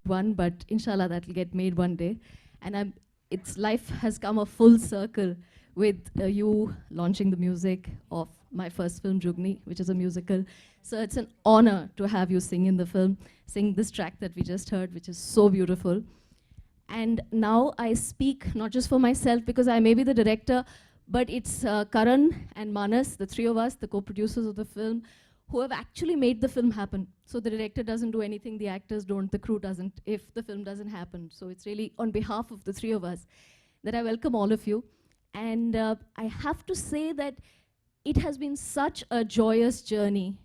one, but inshallah that'll get made one day. And its life has come a full circle with you launching the music of my first film, Jugni, which is a musical. So it's an honor to have you sing in the film, sing this track that we just heard, which is so beautiful. And now I speak not just for myself, because I may be the director, but it's Karan and Manas, the three of us, the co-producers of the film, who have actually made the film happen. So the director doesn't do anything, the actors don't, the crew doesn't, if the film doesn't happen. So it's really on behalf of the three of us that I welcome all of you. And I have to say that it has been such a joyous journey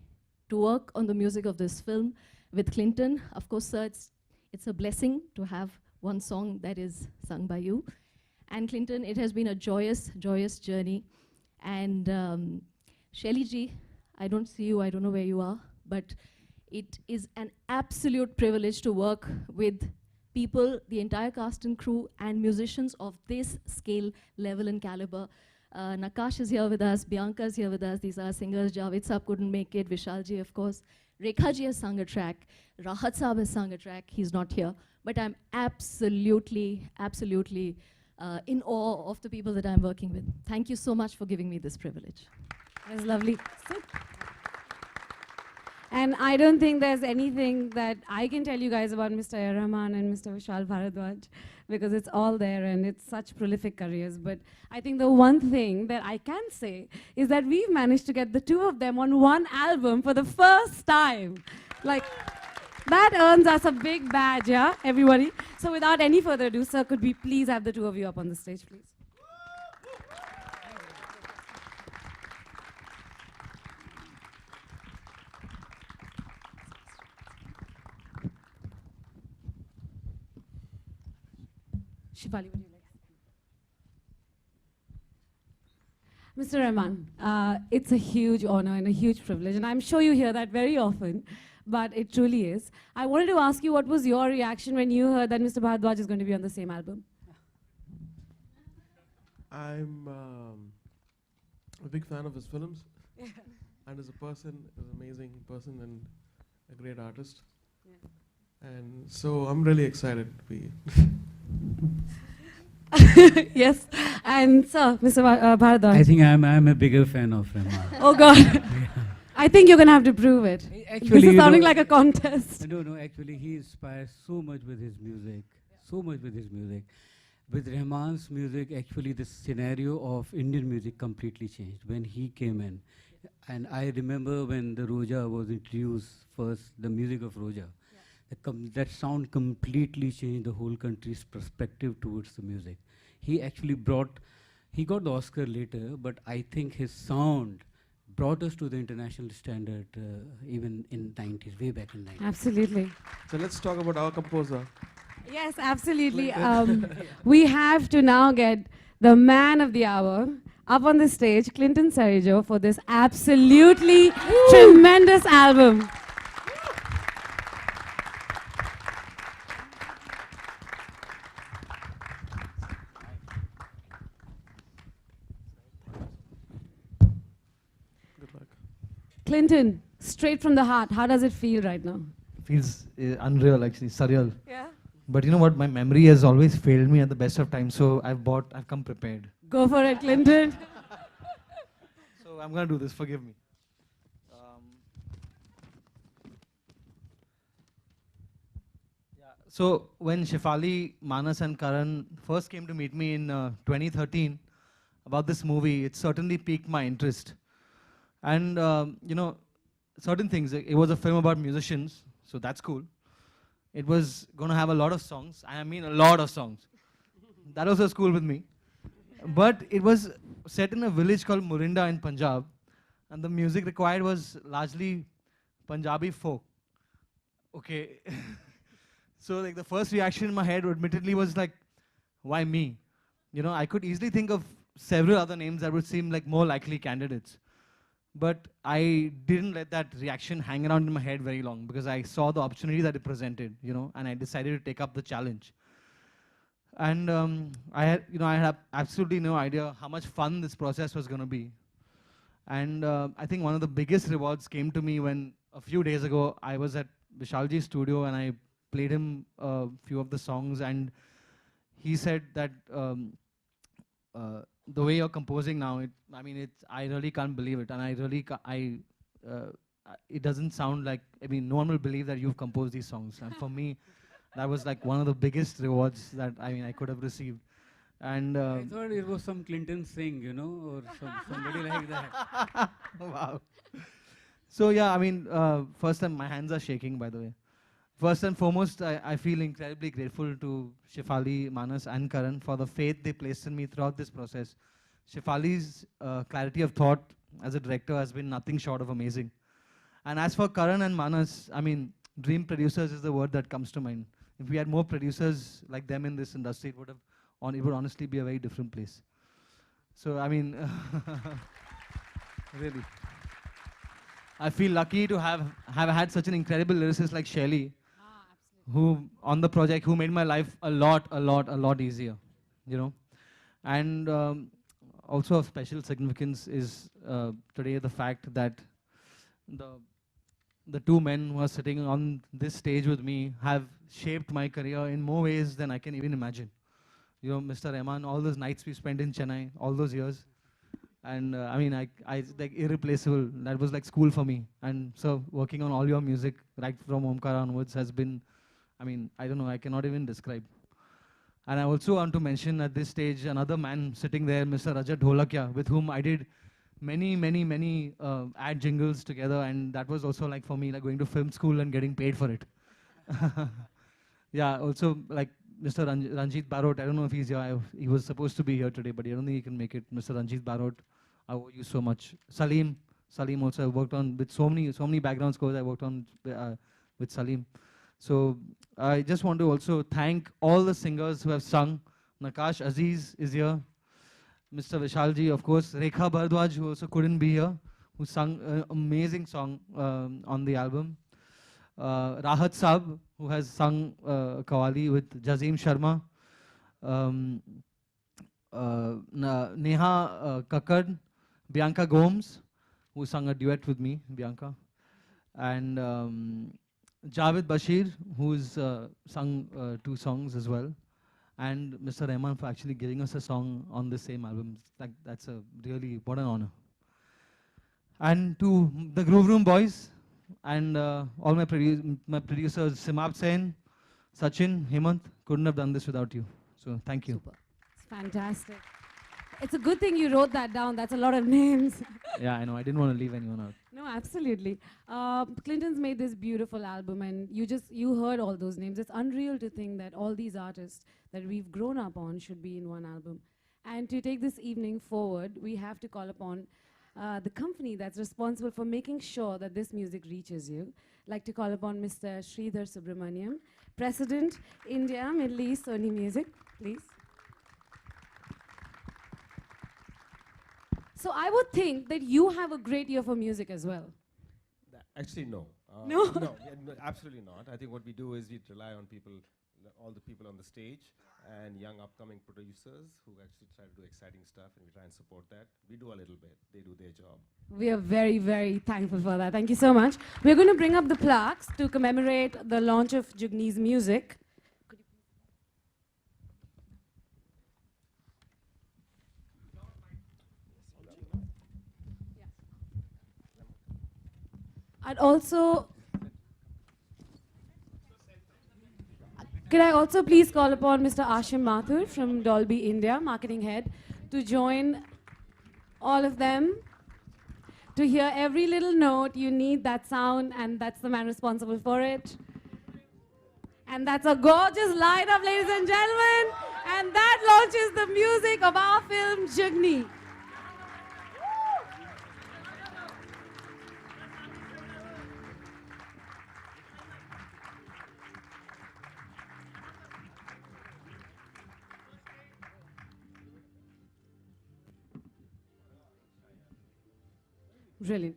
to work on the music of this film with Clinton. Of course, sir, it's a blessing to have one song that is sung by you. And Clinton, it has been a joyous, joyous journey. And Shelly ji, I don't see you, I don't know where you are, but it is an absolute privilege to work with people, the entire cast and crew, and musicians of this scale, level, and caliber. Nakash is here with us, Bianca is here with us, these are singers, Javed Saab couldn't make it, Vishal ji, of course. Rekha ji has sung a track, Rahat Saab has sung a track, he's not here. But I'm absolutely, absolutely in awe of the people that I'm working with. Thank you so much for giving me this privilege. It was lovely. And I don't think there's anything that I can tell you guys about Mr. A. Rahman and Mr. Vishal Bharadwaj, because it's all there and it's such prolific careers. But I think the one thing that I can say is that we've managed to get the two of them on one album for the first time. Like, that earns us a big badge, yeah, everybody? So without any further ado, sir, could we please have the two of you up on the stage, please? Shefali, would you like? Mr. Rahman, it's a huge honor and a huge privilege, and I'm sure you hear that very often, but it truly is. I wanted to ask you, what was your reaction when you heard that Mr. Bharadwaj is going to be on the same album? I'm a big fan of his films, and as a person, is an amazing person and a great artist. And so I'm really excited to be. Yes, and sir, Mr. Bharadwaj. I think I'm a bigger fan of Rahman. Oh God. I think you're going to have to prove it. Actually, this is sounding like a contest. No, actually he inspires so much with his music, so much with his music. With Rahman's music, actually the scenario of Indian music completely changed when he came in. And I remember when the Roja was introduced first, the music of Roja. That sound completely changed the whole country's perspective towards the music. He actually he got the Oscar later, but I think his sound brought us to the international standard even in 90s, way back in 90s. Absolutely. So let's talk about our composer. Yes, absolutely. We have to now get the man of the hour up on the stage, Clinton Cerejjo, for this absolutely tremendous album. Clinton, straight from the heart, how does it feel right now? Feels unreal, actually, surreal. Yeah. But you know what? My memory has always failed me at the best of times, so I've come prepared. Go for it, Clinton. So I'm gonna do this. Forgive me. So when Shefali, Manas, and Karan first came to meet me in 2013 about this movie, it certainly piqued my interest. And you know, certain things. It was a film about musicians, so that's cool. It was going to have a lot of songs. I mean, a lot of songs. That was cool with me. But it was set in a village called Morinda in Punjab, and the music required was largely Punjabi folk. Okay. So like the first reaction in my head, admittedly, was like, why me? You know, I could easily think of several other names that would seem like more likely candidates. But I didn't let that reaction hang around in my head very long, because I saw the opportunity that it presented, you know, and I decided to take up the challenge. And I had absolutely no idea how much fun this process was going to be. And I think one of the biggest rewards came to me when a few days ago I was at Vishalji's studio and I played him a few of the songs, and he said that the way you're composing now, I mean, I really can't believe it, and I really, it doesn't sound like, I mean, no one will believe that you've composed these songs, and for me, that was like one of the biggest rewards that, I mean, I could have received. And I thought it was some Clinton Singh, you know, or somebody like that. wow. So yeah, I mean, first time my hands are shaking, by the way. First and foremost, I feel incredibly grateful to Shefali, Manas, and Karan for the faith they placed in me throughout this process. Shefali's clarity of thought as a director has been nothing short of amazing. And as for Karan and Manas, I mean, dream producers is the word that comes to mind. If we had more producers like them in this industry, it would honestly be a very different place. So, I mean, really. I feel lucky to have had such an incredible lyricist like Shelly, who on the project, who made my life a lot easier, you know. And also of special significance is today the fact that the two men who are sitting on this stage with me have shaped my career in more ways than I can even imagine. You know, Mr. Rahman, all those nights we spent in Chennai, all those years. And I mean, I like irreplaceable. That was like school for me. And so working on all your music, right from Omkara onwards, has been, I mean, I don't know, I cannot even describe. And I also want to mention at this stage another man sitting there, Mr. Rajat Dholakia, with whom I did many ad jingles together. And that was also like for me, like going to film school and getting paid for it. Yeah, also like Mr. Ranjit Barot, I don't know if he's here. He was supposed to be here today, but I don't think he can make it. Mr. Ranjit Barot, I owe you so much. Salim also, I worked on with so many background scores I worked on with Salim. So I just want to also thank all the singers who have sung. Nakash Aziz is here. Mr. Vishalji, of course. Rekha Bhardwaj, who also couldn't be here, who sung an amazing song on the album. Rahat Saab, who has sung Qawwali with Jazim Sharma. Neha Kakkad, Bianca Gomes, who sung a duet with me, Bianca. And Javed Bashir, who's sung 2 songs as well. And Mr. Rahman for actually giving us a song on the same album. That's a really, what an honor. And to the Groove Room boys, and all my producers, Simab Sen, Sachin, Hemant, couldn't have done this without you. So thank you. Super. It's fantastic. It's a good thing you wrote that down. That's a lot of names. Yeah, I know. I didn't want to leave anyone out. No, absolutely. Clinton's made this beautiful album, and you heard all those names. It's unreal to think that all these artists that we've grown up on should be in one album. And to take this evening forward, we have to call upon the company that's responsible for making sure that this music reaches you. I'd like to call upon Mr. Sridhar Subramaniam, President, India, Middle East, Sony Music, please. So I would think that you have a great ear for music as well. Actually, no. No? No, absolutely not. I think what we do is we rely on people, all the people on the stage, and young upcoming producers who actually try to do exciting stuff, and we try and support that. We do a little bit. They do their job. We are very, very thankful for that. Thank you so much. We're going to bring up the plaques to commemorate the launch of Jugni's music. I'd also, could I also please call upon Mr. Ashim Mathur from Dolby India, marketing head, to join all of them. To hear every little note, you need that sound, and that's the man responsible for it. And that's a gorgeous lineup, ladies and gentlemen. And that launches the music of our film, Jugni. Brilliant.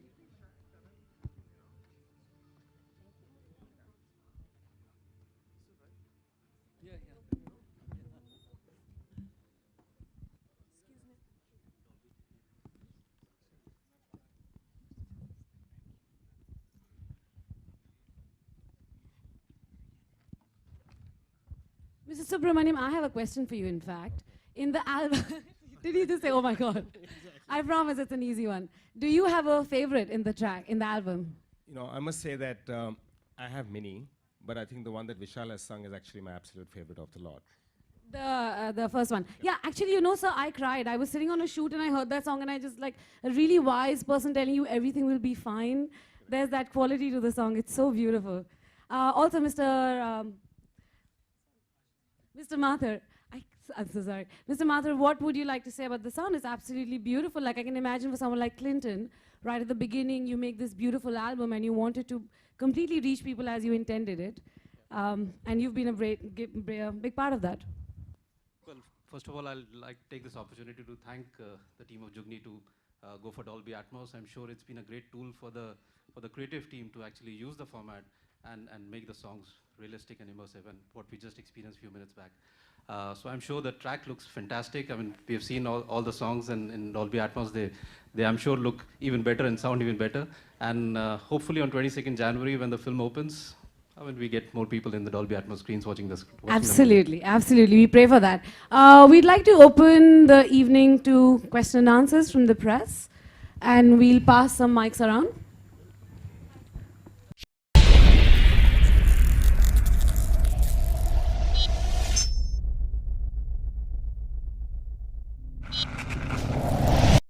Mr. Subramaniam, I have a question for you, in fact. In the album, did you just say, oh my God? I promise it's an easy one. Do you have a favorite in the track, in the album? You know, I must say that I have many, but I think the one that Vishal has sung is actually my absolute favorite of the lot. The first one. Yeah, actually, you know, sir, I cried. I was sitting on a shoot and I heard that song and I just like a really wise person telling you everything will be fine. There's that quality to the song. It's so beautiful. Also, Mr. Mathur, I'm so sorry. Mr. Mathur, what would you like to say about the sound? It's absolutely beautiful. Like I can imagine for someone like Clinton, right at the beginning, you make this beautiful album and you wanted to completely reach people as you intended it. And you've been a big part of that. Well, first of all, I'd like to take this opportunity to thank the team of Jugni to go for Dolby Atmos. I'm sure it's been a great tool for the creative team to actually use the format and make the songs realistic and immersive, and what we just experienced a few minutes back. So I'm sure the track looks fantastic. I mean, we have seen all the songs in Dolby Atmos. They I'm sure look even better and sound even better. And hopefully on 22nd January when the film opens, I mean, we get more people in the Dolby Atmos screens watching this. Absolutely, absolutely. We pray for that. We'd like to open the evening to question and answers from the press, and we'll pass some mics around.